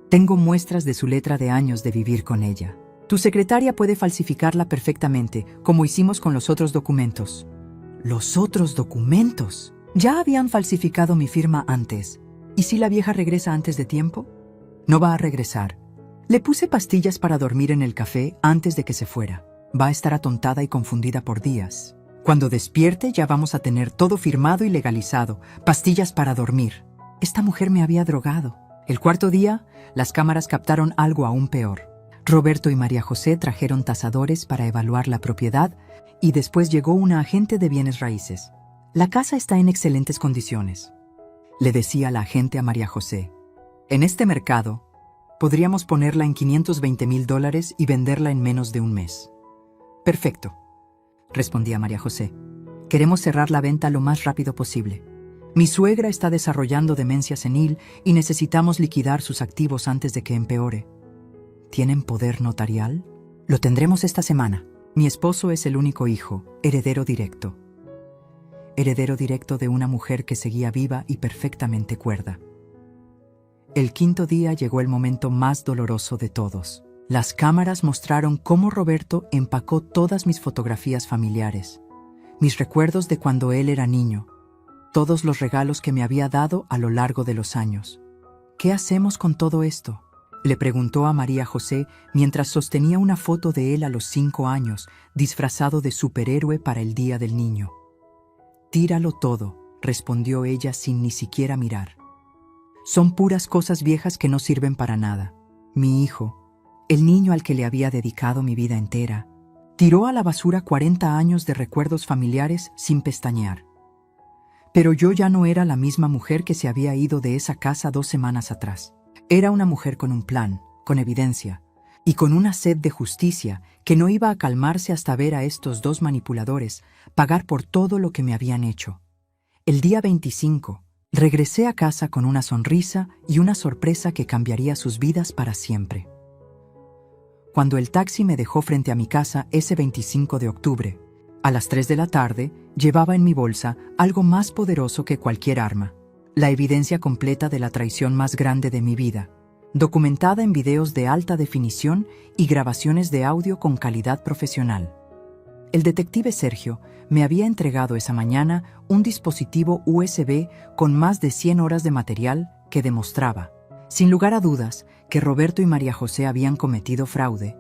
Tengo muestras de su letra de años de vivir con ella. Tu secretaria puede falsificarla perfectamente, como hicimos con los otros documentos. ¿Los otros documentos? Ya habían falsificado mi firma antes. ¿Y si la vieja regresa antes de tiempo? No va a regresar. Le puse pastillas para dormir en el café antes de que se fuera. Va a estar atontada y confundida por días. Cuando despierte ya vamos a tener todo firmado y legalizado. Pastillas para dormir. Esta mujer me había drogado. El cuarto día, las cámaras captaron algo aún peor. Roberto y María José trajeron tasadores para evaluar la propiedad y después llegó una agente de bienes raíces. La casa está en excelentes condiciones, le decía la agente a María José. En este mercado, podríamos ponerla en $520,000 y venderla en menos de un mes. Perfecto, respondía María José. Queremos cerrar la venta lo más rápido posible. Mi suegra está desarrollando demencia senil y necesitamos liquidar sus activos antes de que empeore. ¿Tienen poder notarial? Lo tendremos esta semana. Mi esposo es el único hijo, heredero directo. Heredero directo de una mujer que seguía viva y perfectamente cuerda. El quinto día llegó el momento más doloroso de todos. Las cámaras mostraron cómo Roberto empacó todas mis fotografías familiares, mis recuerdos de cuando él era niño, todos los regalos que me había dado a lo largo de los años. ¿Qué hacemos con todo esto?, le preguntó a María José mientras sostenía una foto de él a los 5 años, disfrazado de superhéroe para el Día del Niño. «Tíralo todo», respondió ella sin ni siquiera mirar. «Son puras cosas viejas que no sirven para nada. Mi hijo, el niño al que le había dedicado mi vida entera, tiró a la basura 40 años de recuerdos familiares sin pestañear. Pero yo ya no era la misma mujer que se había ido de esa casa 2 semanas atrás. Era una mujer con un plan, con evidencia, y con una sed de justicia que no iba a calmarse hasta ver a estos 2 manipuladores pagar por todo lo que me habían hecho. El día 25, regresé a casa con una sonrisa y una sorpresa que cambiaría sus vidas para siempre. Cuando el taxi me dejó frente a mi casa ese 25 de octubre, a las 3 de la tarde, llevaba en mi bolsa algo más poderoso que cualquier arma: la evidencia completa de la traición más grande de mi vida, documentada en videos de alta definición y grabaciones de audio con calidad profesional. El detective Sergio me había entregado esa mañana un dispositivo USB con más de 100 horas de material que demostraba, sin lugar a dudas, que Roberto y María José habían cometido fraude,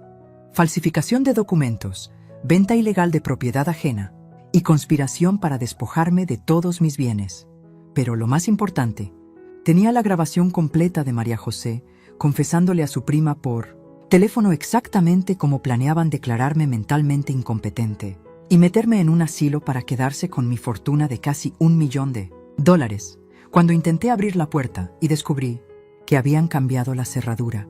falsificación de documentos, venta ilegal de propiedad ajena y conspiración para despojarme de todos mis bienes. Pero lo más importante, tenía la grabación completa de María José confesándole a su prima por teléfono exactamente cómo planeaban declararme mentalmente incompetente y meterme en un asilo para quedarse con mi fortuna de casi $1 millón. Cuando intenté abrir la puerta y descubrí que habían cambiado la cerradura,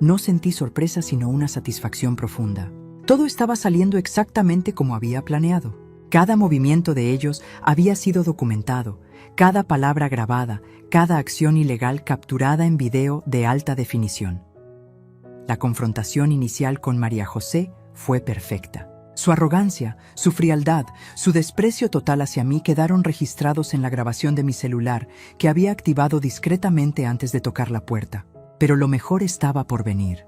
no sentí sorpresa sino una satisfacción profunda. Todo estaba saliendo exactamente como había planeado. Cada movimiento de ellos había sido documentado, cada palabra grabada, cada acción ilegal capturada en video de alta definición. La confrontación inicial con María José fue perfecta. Su arrogancia, su frialdad, su desprecio total hacia mí quedaron registrados en la grabación de mi celular que había activado discretamente antes de tocar la puerta. Pero lo mejor estaba por venir.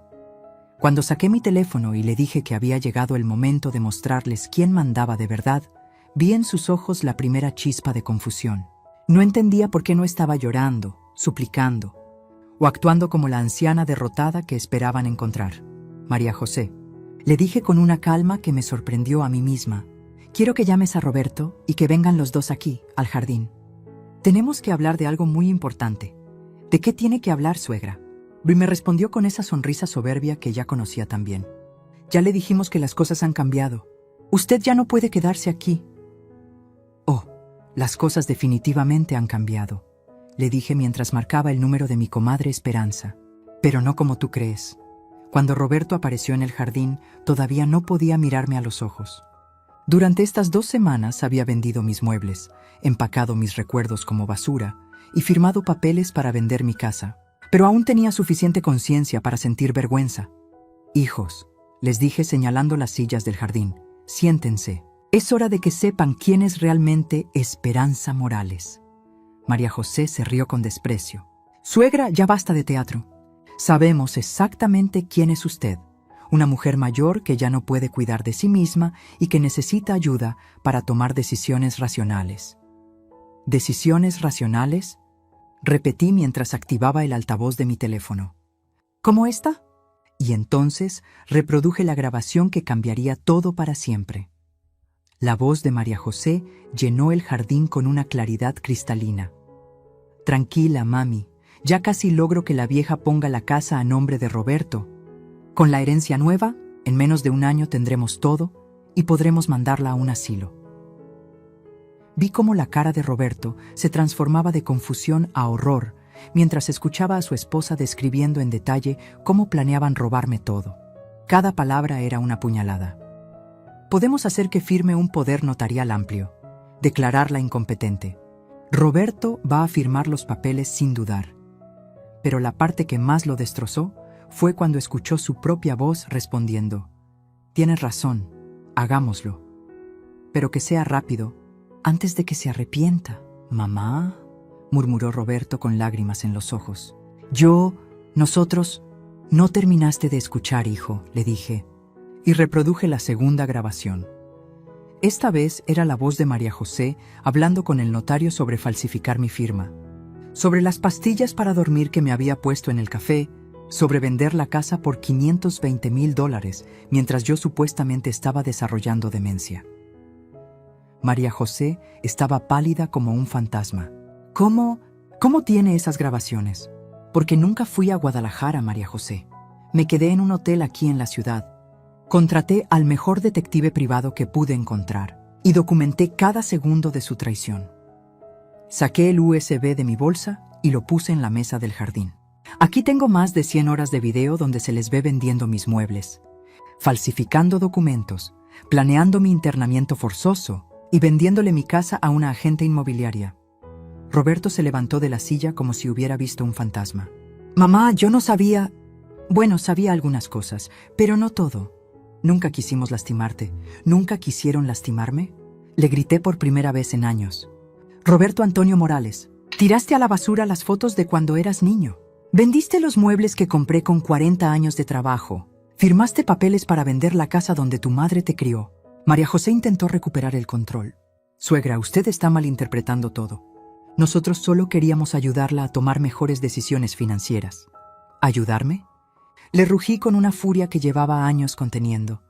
Cuando saqué mi teléfono y le dije que había llegado el momento de mostrarles quién mandaba de verdad, vi en sus ojos la primera chispa de confusión. No entendía por qué no estaba llorando, suplicando, o actuando como la anciana derrotada que esperaban encontrar. María José, le dije con una calma que me sorprendió a mí misma, quiero que llames a Roberto y que vengan los 2 aquí, al jardín. Tenemos que hablar de algo muy importante. ¿De qué tiene que hablar, suegra? Y me respondió con esa sonrisa soberbia que ya conocía tan bien. Ya le dijimos que las cosas han cambiado. Usted ya no puede quedarse aquí. Oh, las cosas definitivamente han cambiado, le dije mientras marcaba el número de mi comadre Esperanza. Pero no como tú crees. Cuando Roberto apareció en el jardín, todavía no podía mirarme a los ojos. Durante estas 2 semanas había vendido mis muebles, empacado mis recuerdos como basura y firmado papeles para vender mi casa. Pero aún tenía suficiente conciencia para sentir vergüenza. «Hijos», les dije señalando las sillas del jardín, «siéntense. Es hora de que sepan quién es realmente Esperanza Morales». María José se rió con desprecio. «Suegra, ya basta de teatro. Sabemos exactamente quién es usted. Una mujer mayor que ya no puede cuidar de sí misma y que necesita ayuda para tomar decisiones racionales». «¿Decisiones racionales?», repetí mientras activaba el altavoz de mi teléfono. ¿Cómo esta? Y entonces reproduje la grabación que cambiaría todo para siempre. La voz de María José llenó el jardín con una claridad cristalina. «Tranquila, mami, ya casi logro que la vieja ponga la casa a nombre de Roberto. Con la herencia nueva, en menos de 1 año tendremos todo y podremos mandarla a un asilo». Vi cómo la cara de Roberto se transformaba de confusión a horror mientras escuchaba a su esposa describiendo en detalle cómo planeaban robarme todo. Cada palabra era una puñalada. «Podemos hacer que firme un poder notarial amplio, declararla incompetente. Roberto va a firmar los papeles sin dudar. Pero la parte que más lo destrozó fue cuando escuchó su propia voz respondiendo: «Tienes razón, hagámoslo. Pero que sea rápido, antes de que se arrepienta». «Mamá», murmuró Roberto con lágrimas en los ojos. «Nosotros...» «No terminaste de escuchar, hijo», le dije, y reproduje la segunda grabación. Esta vez era la voz de María José hablando con el notario sobre falsificar mi firma, sobre las pastillas para dormir que me había puesto en el café, sobre vender la casa por $520,000 mientras yo supuestamente estaba desarrollando demencia. María José estaba pálida como un fantasma. ¿Cómo tiene esas grabaciones? Porque nunca fui a Guadalajara, María José. Me quedé en un hotel aquí en la ciudad. Contraté al mejor detective privado que pude encontrar y documenté cada segundo de su traición. Saqué el USB de mi bolsa y lo puse en la mesa del jardín. Aquí tengo más de 100 horas de video donde se les ve vendiendo mis muebles, falsificando documentos, planeando mi internamiento forzoso y vendiéndole mi casa a una agente inmobiliaria. Roberto se levantó de la silla como si hubiera visto un fantasma. «Mamá, yo no sabía...» «Bueno, sabía algunas cosas, pero no todo. Nunca quisimos lastimarte. ¿Nunca quisieron lastimarme?», le grité por primera vez en años. «Roberto Antonio Morales, tiraste a la basura las fotos de cuando eras niño. Vendiste los muebles que compré con 40 años de trabajo. Firmaste papeles para vender la casa donde tu madre te crió». María José intentó recuperar el control. «Suegra, usted está malinterpretando todo. Nosotros solo queríamos ayudarla a tomar mejores decisiones financieras». «¿Ayudarme?», le rugí con una furia que llevaba años conteniendo.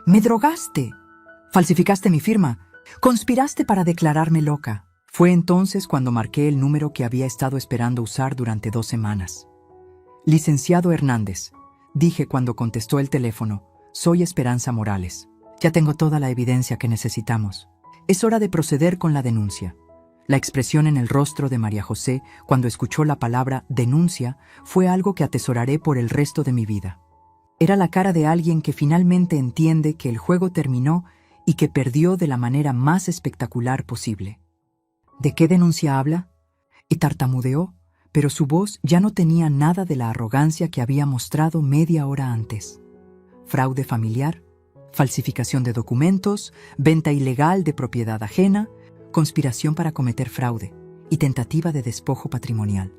«¡Me drogaste! Falsificaste mi firma. Conspiraste para declararme loca». Fue entonces cuando marqué el número que había estado esperando usar durante 2 semanas. «Licenciado Hernández», dije cuando contestó el teléfono, «soy Esperanza Morales. Ya tengo toda la evidencia que necesitamos. Es hora de proceder con la denuncia». La expresión en el rostro de María José cuando escuchó la palabra denuncia fue algo que atesoraré por el resto de mi vida. Era la cara de alguien que finalmente entiende que el juego terminó y que perdió de la manera más espectacular posible. «¿De qué denuncia habla?», y tartamudeó, pero su voz ya no tenía nada de la arrogancia que había mostrado media hora antes. «Fraude familiar, falsificación de documentos, venta ilegal de propiedad ajena, conspiración para cometer fraude y tentativa de despojo patrimonial».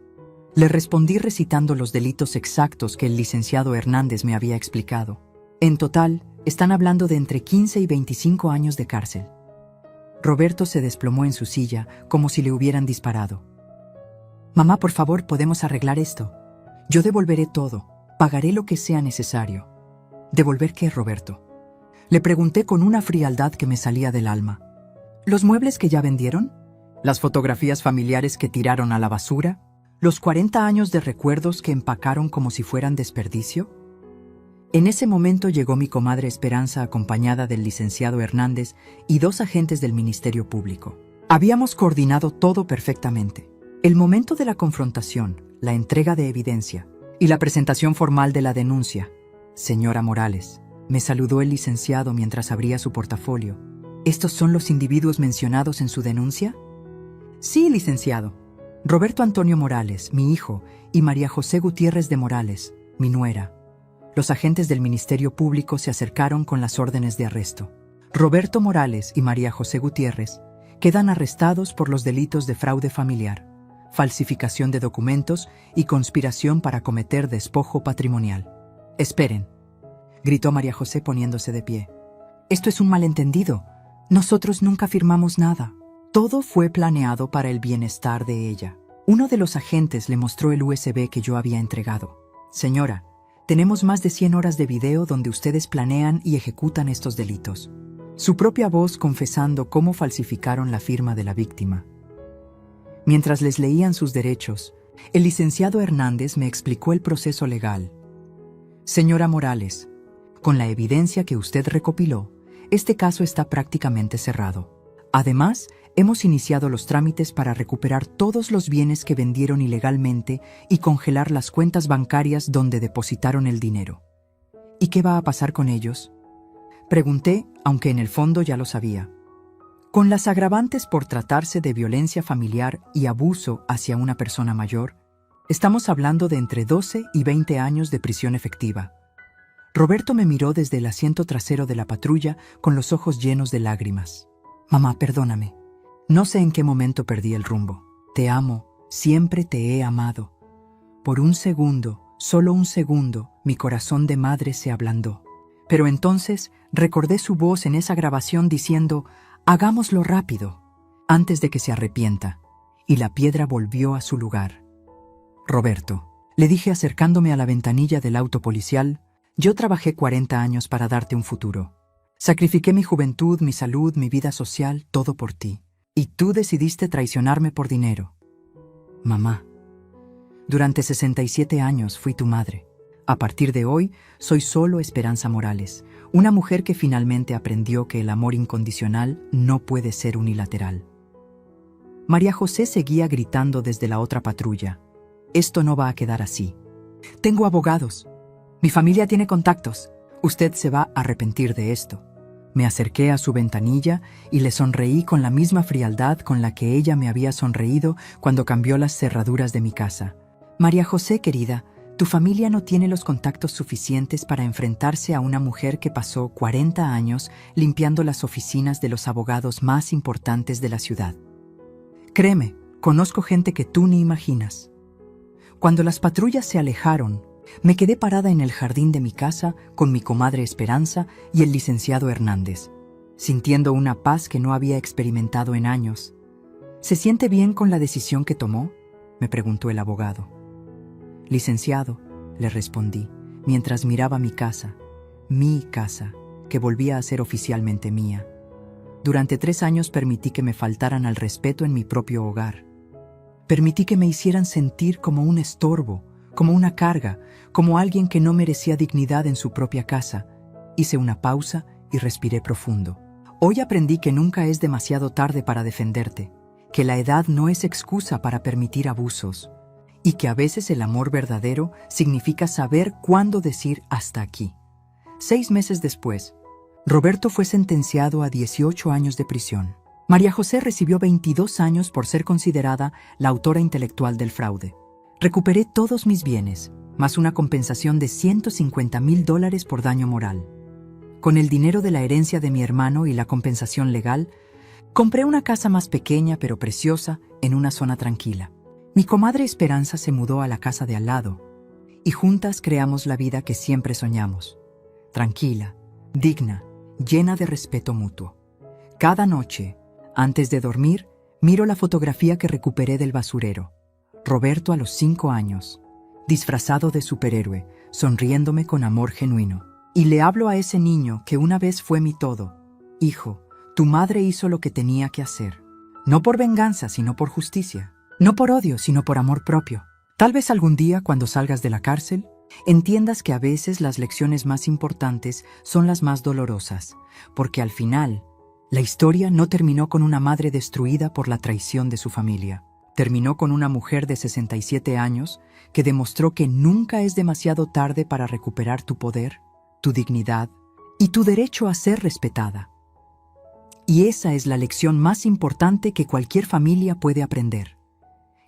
Le respondí recitando los delitos exactos que el licenciado Hernández me había explicado. En total, están hablando de entre 15 y 25 años de cárcel. Roberto se desplomó en su silla como si le hubieran disparado. «Mamá, por favor, podemos arreglar esto. Yo devolveré todo, pagaré lo que sea necesario». «¿Devolver qué, Roberto?», le pregunté con una frialdad que me salía del alma. ¿Los muebles que ya vendieron? ¿Las fotografías familiares que tiraron a la basura? ¿Los 40 años de recuerdos que empacaron como si fueran desperdicio? En ese momento llegó mi comadre Esperanza acompañada del licenciado Hernández y 2 agentes del Ministerio Público. Habíamos coordinado todo perfectamente. El momento de la confrontación, la entrega de evidencia y la presentación formal de la denuncia. «Señora Morales», me saludó el licenciado mientras abría su portafolio. «¿Estos son los individuos mencionados en su denuncia?». «Sí, licenciado. Roberto Antonio Morales, mi hijo, y María José Gutiérrez de Morales, mi nuera». Los agentes del Ministerio Público se acercaron con las órdenes de arresto. Roberto Morales y María José Gutiérrez quedan arrestados por los delitos de fraude familiar, falsificación de documentos y conspiración para cometer despojo patrimonial. «Esperen», gritó María José poniéndose de pie. «Esto es un malentendido. Nosotros nunca firmamos nada. Todo fue planeado para el bienestar de ella». Uno de los agentes le mostró el USB que yo había entregado. «Señora, tenemos más de 100 horas de video donde ustedes planean y ejecutan estos delitos». Su propia voz confesando cómo falsificaron la firma de la víctima. Mientras les leían sus derechos, el licenciado Hernández me explicó el proceso legal. «Señora Morales, con la evidencia que usted recopiló, este caso está prácticamente cerrado. Además, hemos iniciado los trámites para recuperar todos los bienes que vendieron ilegalmente y congelar las cuentas bancarias donde depositaron el dinero». «¿Y qué va a pasar con ellos?», pregunté, aunque en el fondo ya lo sabía. Con las agravantes por tratarse de violencia familiar y abuso hacia una persona mayor, estamos hablando de entre 12 y 20 años de prisión efectiva. Roberto me miró desde el asiento trasero de la patrulla con los ojos llenos de lágrimas. Mamá, perdóname. No sé en qué momento perdí el rumbo. Te amo, siempre te he amado. Por un segundo, solo un segundo, mi corazón de madre se ablandó. Pero entonces recordé su voz en esa grabación diciendo: hagámoslo rápido, antes de que se arrepienta. Y la piedra volvió a su lugar. Roberto, le dije acercándome a la ventanilla del auto policial, yo trabajé 40 años para darte un futuro. Sacrifiqué mi juventud, mi salud, mi vida social, todo por ti. Y tú decidiste traicionarme por dinero. Mamá, durante 67 años fui tu madre. A partir de hoy, soy solo Esperanza Morales, una mujer que finalmente aprendió que el amor incondicional no puede ser unilateral. María José seguía gritando desde la otra patrulla: esto no va a quedar así. Tengo abogados. Mi familia tiene contactos. Usted se va a arrepentir de esto. Me acerqué a su ventanilla y le sonreí con la misma frialdad con la que ella me había sonreído cuando cambió las cerraduras de mi casa. María José, querida, tu familia no tiene los contactos suficientes para enfrentarse a una mujer que pasó 40 años limpiando las oficinas de los abogados más importantes de la ciudad. Créeme, conozco gente que tú ni imaginas. Cuando las patrullas se alejaron, me quedé parada en el jardín de mi casa con mi comadre Esperanza y el licenciado Hernández, sintiendo una paz que no había experimentado en años. ¿Se siente bien con la decisión que tomó?, me preguntó el abogado. Licenciado, le respondí, mientras miraba mi casa, que volvía a ser oficialmente mía. Durante 3 años permití que me faltaran al respeto en mi propio hogar. Permití que me hicieran sentir como un estorbo, como una carga, como alguien que no merecía dignidad en su propia casa. Hice una pausa y respiré profundo. Hoy aprendí que nunca es demasiado tarde para defenderte, que la edad no es excusa para permitir abusos, y que a veces el amor verdadero significa saber cuándo decir hasta aquí. 6 meses después, Roberto fue sentenciado a 18 años de prisión. María José recibió 22 años por ser considerada la autora intelectual del fraude. Recuperé todos mis bienes, más una compensación de $150,000 por daño moral. Con el dinero de la herencia de mi hermano y la compensación legal, compré una casa más pequeña pero preciosa en una zona tranquila. Mi comadre Esperanza se mudó a la casa de al lado, y juntas creamos la vida que siempre soñamos. Tranquila, digna, llena de respeto mutuo. Cada noche, antes de dormir, miro la fotografía que recuperé del basurero. Roberto a los 5 años, disfrazado de superhéroe, sonriéndome con amor genuino. Y le hablo a ese niño que una vez fue mi todo. Hijo, tu madre hizo lo que tenía que hacer. No por venganza, sino por justicia. No por odio, sino por amor propio. Tal vez algún día, cuando salgas de la cárcel, entiendas que a veces las lecciones más importantes son las más dolorosas, porque al final, la historia no terminó con una madre destruida por la traición de su familia. Terminó con una mujer de 67 años que demostró que nunca es demasiado tarde para recuperar tu poder, tu dignidad y tu derecho a ser respetada. Y esa es la lección más importante que cualquier familia puede aprender: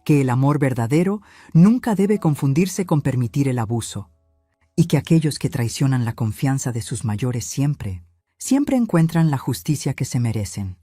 que el amor verdadero nunca debe confundirse con permitir el abuso, y que aquellos que traicionan la confianza de sus mayores siempre encuentran la justicia que se merecen.